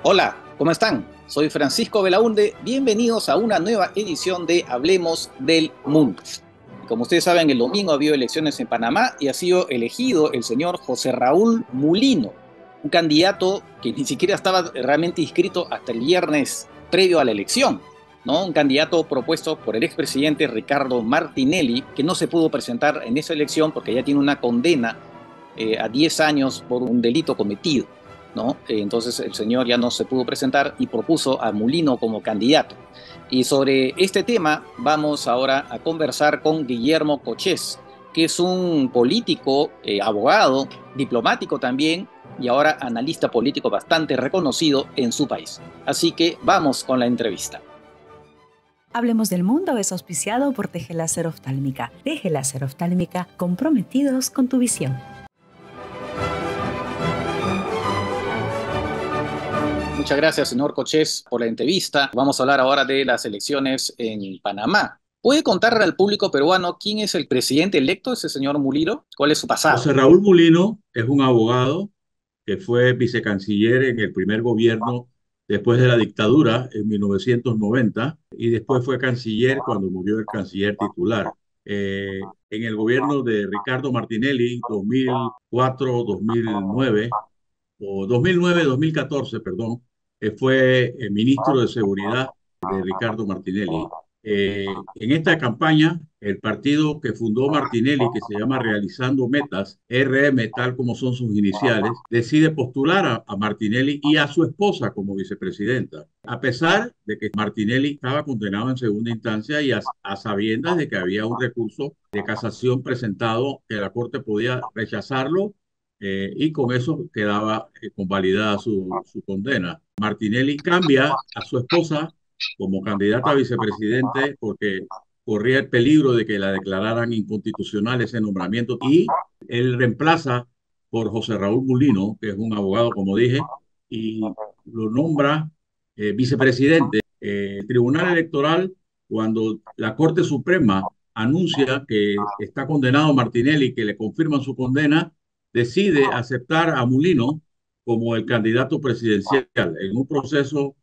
Hola, ¿cómo están? Soy Francisco Belaunde. Bienvenidos a una nueva edición de Hablemos del Mundo. Como ustedes saben, el domingo ha habido elecciones en Panamá y ha sido elegido el señor José Raúl Mulino, un candidato que ni siquiera estaba realmente inscrito hasta el viernes previo a la elección, ¿no? Un candidato propuesto por el expresidente Ricardo Martinelli, que no se pudo presentar en esa elección porque ya tiene una condena a 10 años por un delito cometido, ¿no? Entonces el señor ya no se pudo presentar y propuso a Mulino como candidato. Y sobre este tema vamos ahora a conversar con Guillermo Cochés, que es un político, abogado, diplomático también, y ahora analista político bastante reconocido en su país. Así que vamos con la entrevista. Hablemos del Mundo es auspiciado por Teje Láser Oftálmica. Teje Láser Oftálmica, comprometidos con tu visión. Muchas gracias, señor Cochés, por la entrevista. Vamos a hablar ahora de las elecciones en Panamá. ¿Puede contarle al público peruano quién es el presidente electo, ese señor Mulino? ¿Cuál es su pasado? José Raúl Mulino es un abogado que fue vicecanciller en el primer gobierno después de la dictadura en 1990 y después fue canciller cuando murió el canciller titular. En el gobierno de Ricardo Martinelli, 2004-2009, o 2009-2014, perdón, fue ministro de Seguridad de Ricardo Martinelli. En esta campaña, el partido que fundó Martinelli, que se llama Realizando Metas, RM, tal como son sus iniciales, decide postular a Martinelli y a su esposa como vicepresidenta, a pesar de que Martinelli estaba condenado en segunda instancia y a sabiendas de que había un recurso de casación presentado que la Corte podía rechazarlo y con eso quedaba convalidada su condena. Martinelli cambia a su esposa como candidata a vicepresidente porque corría el peligro de que la declararan inconstitucional ese nombramiento y él reemplaza por José Raúl Mulino, que es un abogado, como dije, y lo nombra vicepresidente. El Tribunal Electoral, cuando la Corte Suprema anuncia que está condenado Martinelli, que le confirman su condena, decide aceptar a Mulino como el candidato presidencial en un proceso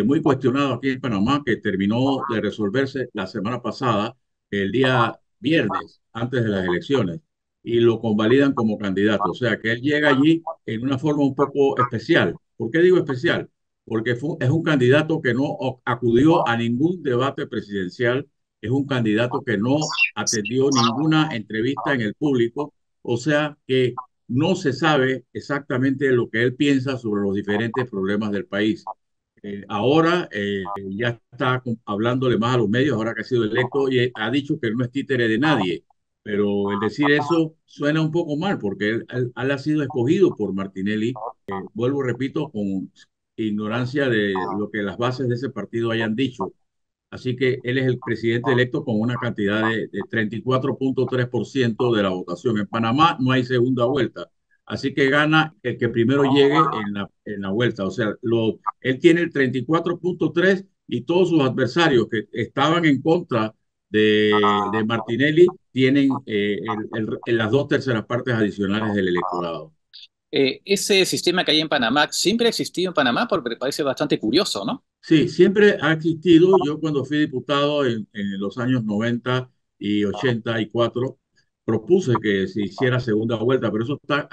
muy cuestionado aquí en Panamá que terminó de resolverse la semana pasada, el día viernes, antes de las elecciones, y lo convalidan como candidato. O sea que él llega allí en una forma un poco especial. ¿Por qué digo especial? Porque es un candidato que no acudió a ningún debate presidencial, es un candidato que no atendió ninguna entrevista en el público, o sea que no se sabe exactamente lo que él piensa sobre los diferentes problemas del país. Ahora ya está hablándole más a los medios, ahora que ha sido electo, y ha dicho que él no es títere de nadie. Pero el decir eso suena un poco mal, porque él ha sido escogido por Martinelli, vuelvo, repito, con ignorancia de lo que las bases de ese partido hayan dicho. Así que él es el presidente electo con una cantidad de 34.3% de la votación. En Panamá no hay segunda vuelta. Así que gana el que primero llegue en la vuelta. O sea, él tiene el 34.3 y todos sus adversarios que estaban en contra de Martinelli tienen las dos terceras partes adicionales del electorado. Ese sistema que hay en Panamá siempre ha existido en Panamá porque me parece bastante curioso, ¿no? Sí, siempre ha existido. Yo cuando fui diputado en los años 90 y 84, propuse que se hiciera segunda vuelta, pero eso está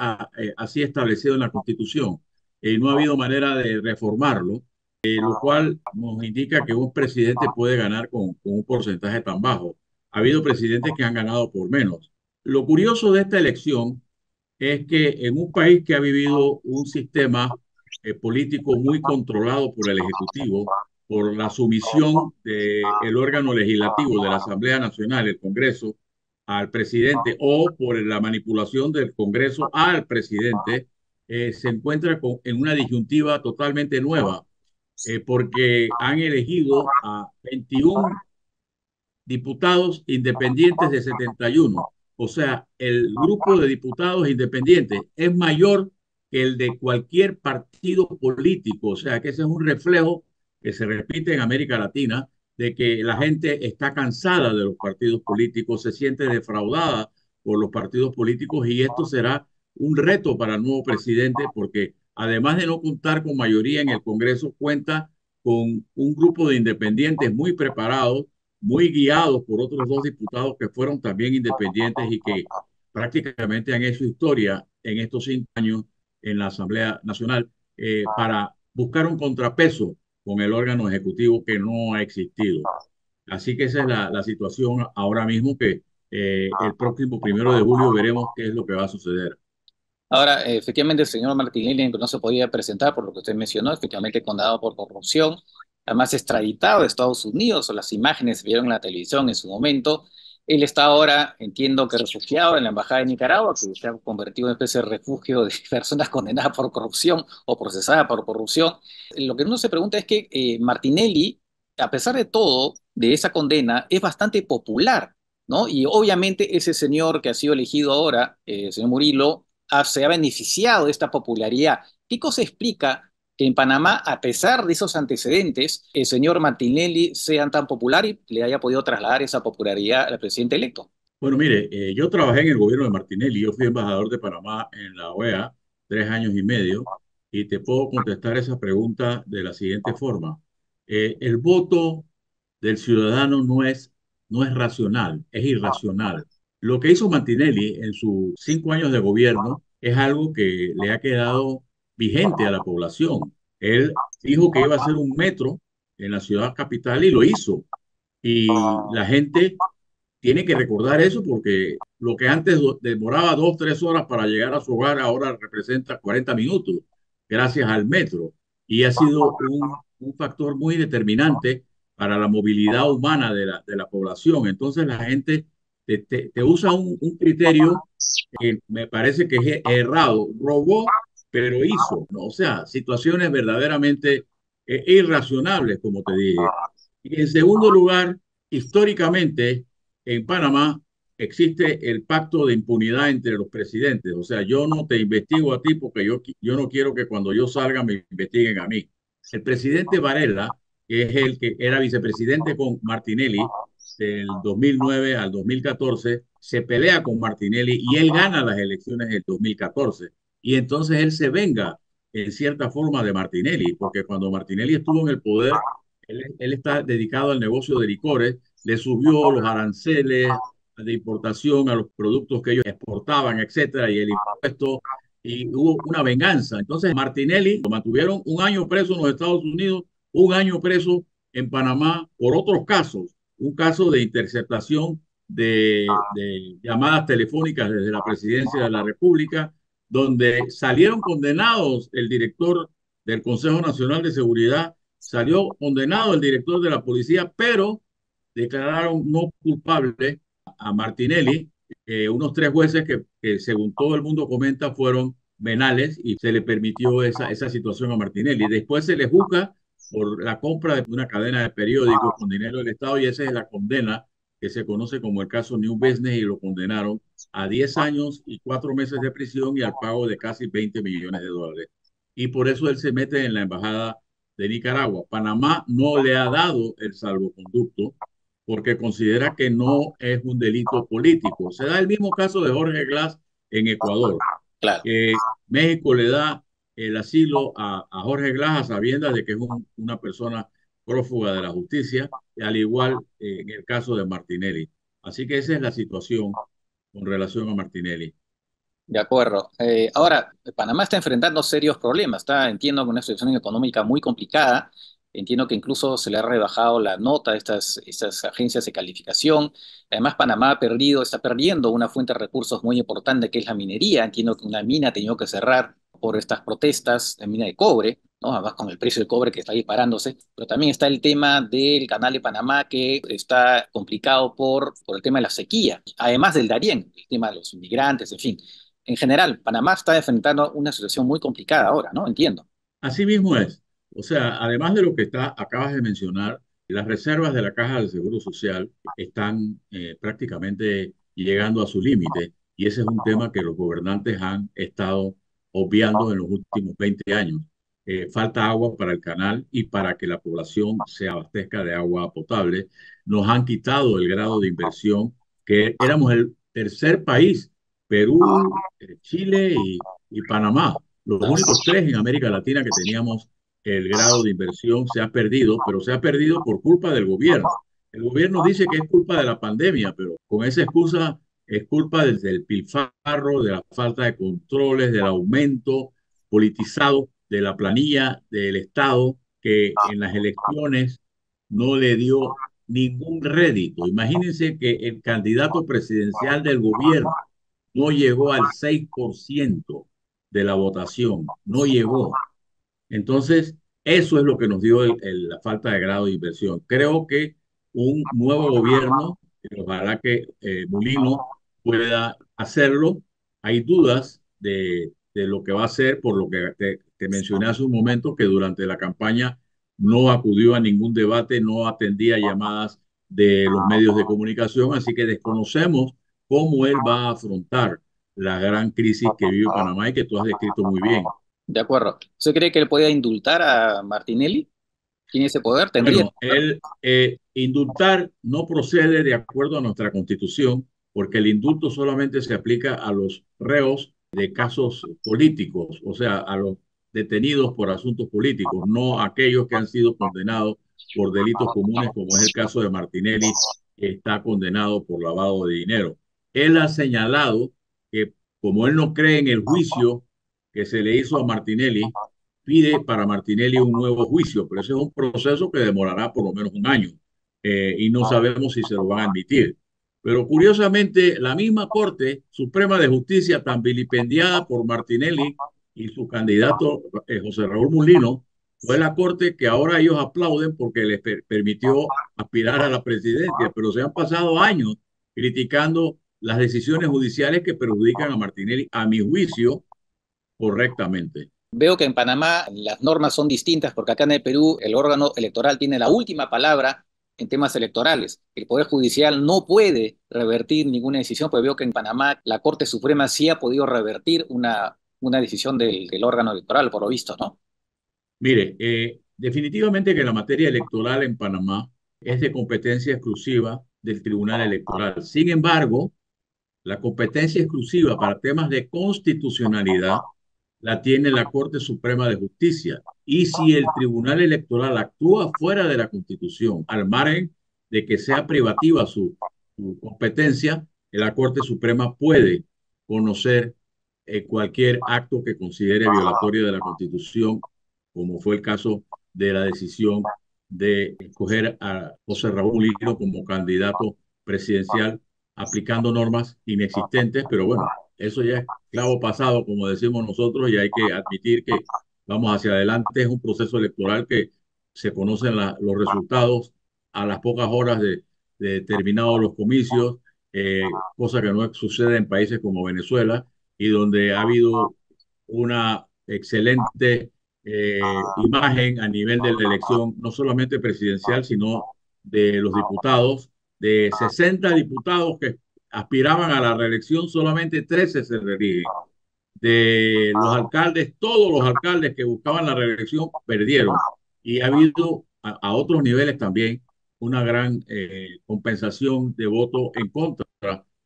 así establecido en la Constitución. No ha habido manera de reformarlo, lo cual nos indica que un presidente puede ganar con un porcentaje tan bajo. Ha habido presidentes que han ganado por menos. Lo curioso de esta elección es que en un país que ha vivido un sistema político muy controlado por el Ejecutivo, por la sumisión del órgano legislativo de la Asamblea Nacional, el Congreso, al presidente, o por la manipulación del Congreso al presidente, se encuentra en una disyuntiva totalmente nueva, porque han elegido a 21 diputados independientes de 71. O sea, el grupo de diputados independientes es mayor que el de cualquier partido político. O sea, que ese es un reflejo que se repite en América Latina de que la gente está cansada de los partidos políticos, se siente defraudada por los partidos políticos y esto será un reto para el nuevo presidente porque además de no contar con mayoría en el Congreso, cuenta con un grupo de independientes muy preparados, muy guiados por otros dos diputados que fueron también independientes y que prácticamente han hecho historia en estos 5 años en la Asamblea Nacional para buscar un contrapeso con el órgano ejecutivo que no ha existido. Así que esa es la situación ahora mismo que el próximo 1 de julio veremos qué es lo que va a suceder. Ahora, efectivamente, el señor Martinelli no se podía presentar por lo que usted mencionó, efectivamente condenado por corrupción, además extraditado de Estados Unidos, o las imágenes se vieron en la televisión en su momento. Él está ahora, entiendo que refugiado en la Embajada de Nicaragua, que se ha convertido en una especie de refugio de personas condenadas por corrupción o procesadas por corrupción. Lo que uno se pregunta es que Martinelli, a pesar de todo, de esa condena, es bastante popular, ¿no? Y obviamente ese señor que ha sido elegido ahora, el señor Murillo, se ha beneficiado de esta popularidad. ¿Qué cosa explica que en Panamá, a pesar de esos antecedentes, el señor Martinelli sea tan popular y le haya podido trasladar esa popularidad al presidente electo? Bueno, mire, yo trabajé en el gobierno de Martinelli, yo fui embajador de Panamá en la OEA 3 años y medio, y te puedo contestar esa pregunta de la siguiente forma. El voto del ciudadano no es racional, es irracional. Lo que hizo Martinelli en sus 5 años de gobierno es algo que le ha quedado vigente a la población. Él dijo que iba a hacer un metro en la ciudad capital y lo hizo. Y la gente tiene que recordar eso porque lo que antes demoraba 2, 3 horas para llegar a su hogar ahora representa 40 minutos gracias al metro. Y ha sido un factor muy determinante para la movilidad humana de la población. Entonces la gente te usa un criterio que me parece que es errado. Robó, pero hizo, ¿no? O sea, situaciones verdaderamente irracionables, como te dije. Y en segundo lugar, históricamente, en Panamá existe el pacto de impunidad entre los presidentes. O sea, yo no te investigo a ti porque yo no quiero que cuando yo salga me investiguen a mí. El presidente Varela, que es el que era vicepresidente con Martinelli del 2009 al 2014, se pelea con Martinelli y él gana las elecciones del 2014. Y entonces él se venga en cierta forma de Martinelli, porque cuando Martinelli estuvo en el poder, él está dedicado al negocio de licores, le subió los aranceles de importación a los productos que ellos exportaban, etcétera, y el impuesto, y hubo una venganza. Entonces, Martinelli lo mantuvieron 1 año preso en los Estados Unidos, 1 año preso en Panamá por otros casos, un caso de interceptación de llamadas telefónicas desde la presidencia de la República, donde salieron condenados el director del Consejo Nacional de Seguridad, salió condenado el director de la policía, pero declararon no culpable a Martinelli, unos 3 jueces que, según todo el mundo comenta, fueron venales y se le permitió esa situación a Martinelli. Después se le juzga por la compra de una cadena de periódicos con dinero del Estado y esa es la condena que se conoce como el caso New Business y lo condenaron a 10 años y 4 meses de prisión y al pago de casi 20 millones de dólares. Y por eso él se mete en la embajada de Nicaragua. Panamá no le ha dado el salvoconducto porque considera que no es un delito político. Se da el mismo caso de Jorge Glass en Ecuador, Claro. que México le da el asilo a Jorge Glass a sabiendas de que es una persona prófuga de la justicia, al igual en el caso de Martinelli. Así que esa es la situación con relación a Martinelli. De acuerdo. Ahora, Panamá está enfrentando serios problemas. Entiendo, con una situación económica muy complicada. Entiendo que incluso se le ha rebajado la nota a estas agencias de calificación. Además, Panamá está perdiendo una fuente de recursos muy importante que es la minería. Entiendo que una mina ha tenido que cerrar por estas protestas, la mina de cobre, ¿no? Además, con el precio del cobre que está disparándose. Pero también está el tema del canal de Panamá que está complicado por el tema de la sequía. Además del Darién, el tema de los inmigrantes, en fin. En general, Panamá está enfrentando una situación muy complicada ahora, ¿no? Entiendo. Así mismo es. O sea, además de lo que acabas de mencionar, las reservas de la Caja del Seguro Social están prácticamente llegando a su límite y ese es un tema que los gobernantes han estado obviando en los últimos 20 años. Falta agua para el canal y para que la población se abastezca de agua potable. Nos han quitado el grado de inversión que éramos el tercer país, Perú, Chile y Panamá, Los únicos tres en América Latina que teníamos el grado de inversión se ha perdido, pero se ha perdido por culpa del gobierno. El gobierno dice que es culpa de la pandemia, pero con esa excusa es culpa del pilfarro, de la falta de controles, del aumento politizado de la planilla del Estado, que en las elecciones no le dio ningún rédito. Imagínense que el candidato presidencial del gobierno no llegó al 6% de la votación, no llegó. Entonces, eso es lo que nos dio la falta de grado de inversión. Creo que un nuevo gobierno, ojalá que Mulino pueda hacerlo. Hay dudas de lo que va a hacer, por lo que te mencioné hace un momento, que durante la campaña no acudió a ningún debate, no atendía llamadas de los medios de comunicación, así que desconocemos cómo él va a afrontar la gran crisis que vive Panamá y que tú has descrito muy bien. De acuerdo. ¿Usted cree que él podía indultar a Martinelli? ¿Tiene ese poder? ¿Tendría ese Bueno, poder? el indultar no procede de acuerdo a nuestra constitución, porque el indulto solamente se aplica a los reos de casos políticos, o sea, a los detenidos por asuntos políticos, no a aquellos que han sido condenados por delitos comunes, como es el caso de Martinelli, que está condenado por lavado de dinero. Él ha señalado que como él no cree en el juicio que se le hizo a Martinelli, pide para Martinelli un nuevo juicio, pero ese es un proceso que demorará por lo menos un año y no sabemos si se lo van a admitir. Pero curiosamente, la misma Corte Suprema de Justicia, tan vilipendiada por Martinelli y su candidato José Raúl Mulino, fue la Corte que ahora ellos aplauden porque les permitió aspirar a la presidencia, pero se han pasado años criticando las decisiones judiciales que perjudican a Martinelli, a mi juicio, correctamente. Veo que en Panamá las normas son distintas porque acá en el Perú el órgano electoral tiene la última palabra en temas electorales. El Poder Judicial no puede revertir ninguna decisión, porque veo que en Panamá la Corte Suprema sí ha podido revertir una decisión del órgano electoral, por lo visto, ¿no? Mire, definitivamente que la materia electoral en Panamá es de competencia exclusiva del Tribunal Electoral. Sin embargo, la competencia exclusiva para temas de constitucionalidad la tiene la Corte Suprema de Justicia. Y si el Tribunal Electoral actúa fuera de la Constitución, al margen de que sea privativa su competencia, la Corte Suprema puede conocer cualquier acto que considere violatorio de la Constitución, como fue el caso de la decisión de escoger a José Raúl Lino como candidato presidencial aplicando normas inexistentes, pero bueno, eso ya es clavo pasado, como decimos nosotros, y hay que admitir que vamos hacia adelante. Es un proceso electoral que se conocen los resultados a las pocas horas de terminados los comicios, cosa que no sucede en países como Venezuela, y donde ha habido una excelente imagen a nivel de la elección, no solamente presidencial, sino de los diputados. De 60 diputados que aspiraban a la reelección, solamente 13 se reeligen. De los alcaldes, todos los alcaldes que buscaban la reelección perdieron. Y ha habido a otros niveles también una gran compensación de voto en contra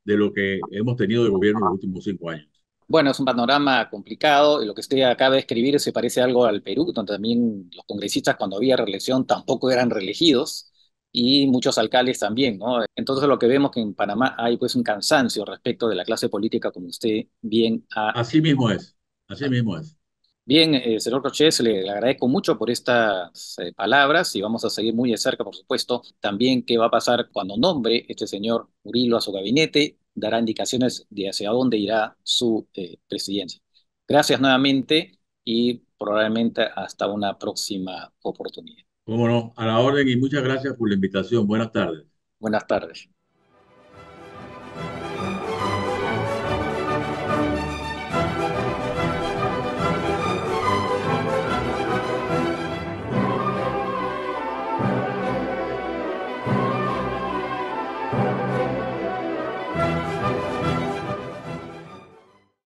de lo que hemos tenido de gobierno en los últimos 5 años. Bueno, es un panorama complicado y lo que usted acaba de escribir se parece algo al Perú, donde también los congresistas cuando había reelección tampoco eran reelegidos y muchos alcaldes también, ¿no? Entonces lo que vemos que en Panamá hay pues un cansancio respecto de la clase política, como usted bien ha... Así mismo es, así mismo es. Bien, señor Cortés, le agradezco mucho por estas palabras y vamos a seguir muy de cerca, por supuesto, también qué va a pasar cuando nombre este señor Murilo a su gabinete, dará indicaciones de hacia dónde irá su presidencia. Gracias nuevamente y probablemente hasta una próxima oportunidad. Cómo no, a la orden y muchas gracias por la invitación. Buenas tardes. Buenas tardes.